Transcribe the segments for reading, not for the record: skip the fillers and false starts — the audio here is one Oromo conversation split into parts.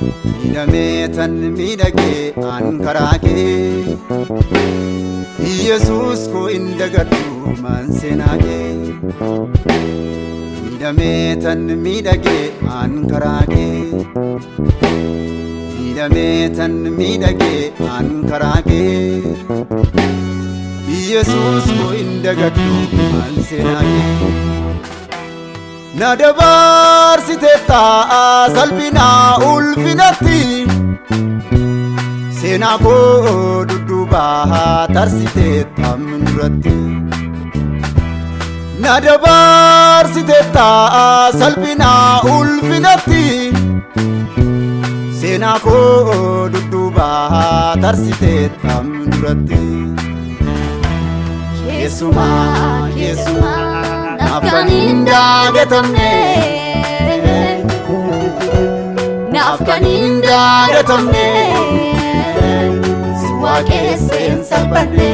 Miidhameetan miidhagee an karaa kee Yesuus koo hin dagadhu man seenaa kee Miidhameetan miidhagee an karaa kee Miidhameetan miidhagee an karaa kee Yesuus koo hin dagadhu man seenaa kee Na dabarsite ta'a salphina ulfinatti Seenaa koo dudduubaa tarsite tamduratti Na dabarsite ta'a salphina ulfinatti Seenaa koo dudduubaa tarsite tamduratti Keessumaa Naafkan hin daagatamne Naafkan hin daagatamne Si waaqessa hin salphanne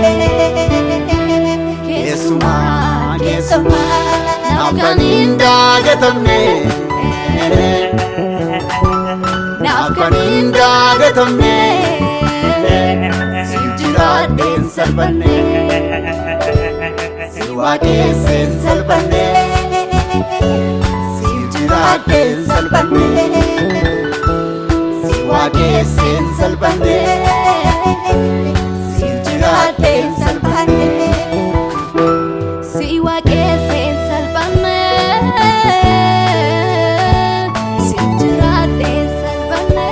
Keessumaa Naafkan hin daagatamne Naafkan hin daagatamne Siif jiraadhe hin salphanne waaqessa hin salphanne Siif jiraadhe hin salphanne Si waaqessa hin salphanne Siif jiraadhe hin salphanne Si waaqessa hin salphanne Siif jiraadhe hin salphanne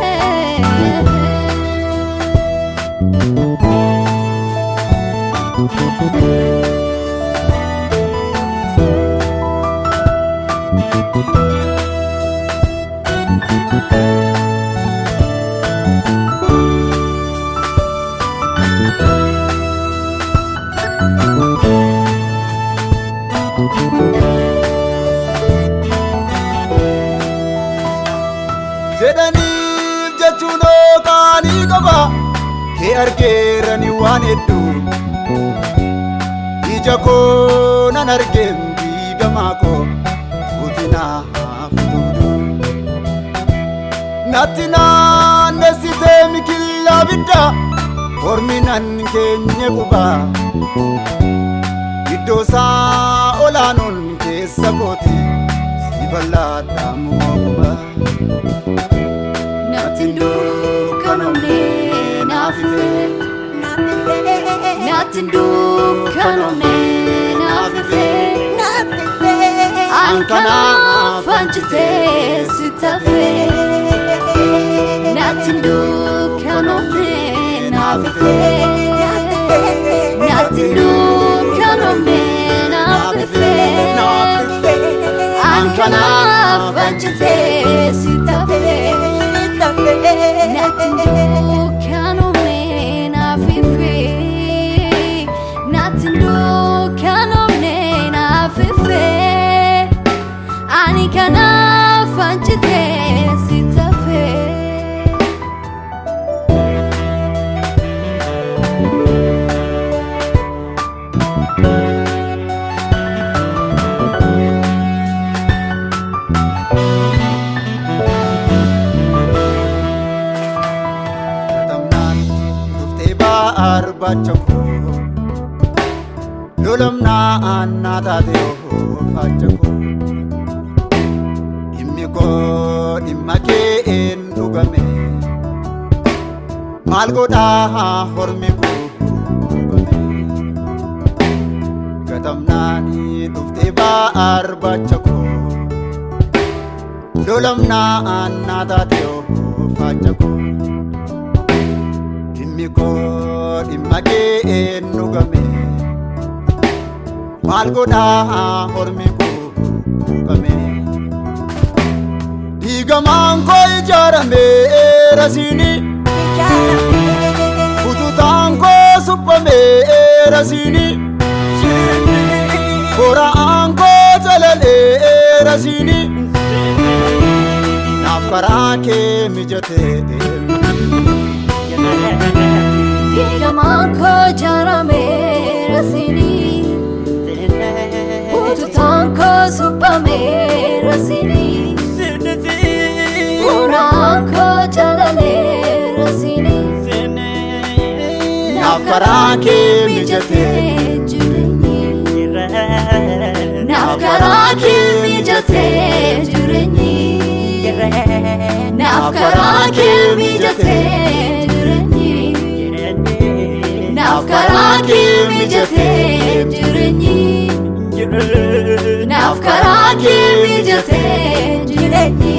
Jedhaniif jechuun qaanii qaba kee argeerani waan hedduu ija koo nan argeen diigamaa koo guutinaa futuutu natti naannessitee mikillaa bidda ormi nan keenye qubaa iddoo isaa olaanuun keessa kooti si bal'aadhaa mu'uuba Natin dukkanomne naafife Natin dukkanomne naafife Ankanaaf anjitee si tafe Natin dukkanomne naafife Natin dukkanomne naafife Ankanaaf anjitee si tafe Natin dukkanomne naafife Natin dukkanomne naafife Ani kanaaf anjitee si tafe Arbachako lolamna annataate faachako dhimmi koo dhimma kee een dhugame maal godhaa hormi koo dhugame gatamnaani dhuftee arbachako lolamna annataate faachako dhimmi koo dhimma kee een dhugame maal godhaa hormi koo dhugame diigamaan koo ijaarameera siini kututaan koo suphameera siini bora'aan koo jalaleera siini naaf karaa kee mijatee Diigamaan koo ijaarameera siini kututaan koo suphameera siini bora'aan koo jalaleera karaake mijate jireenyi naaf karaake mijate jireenyi naaf karaake mijate jireenyi naaf karaake mijate jireenyi naaf karaake mijate jireenyi.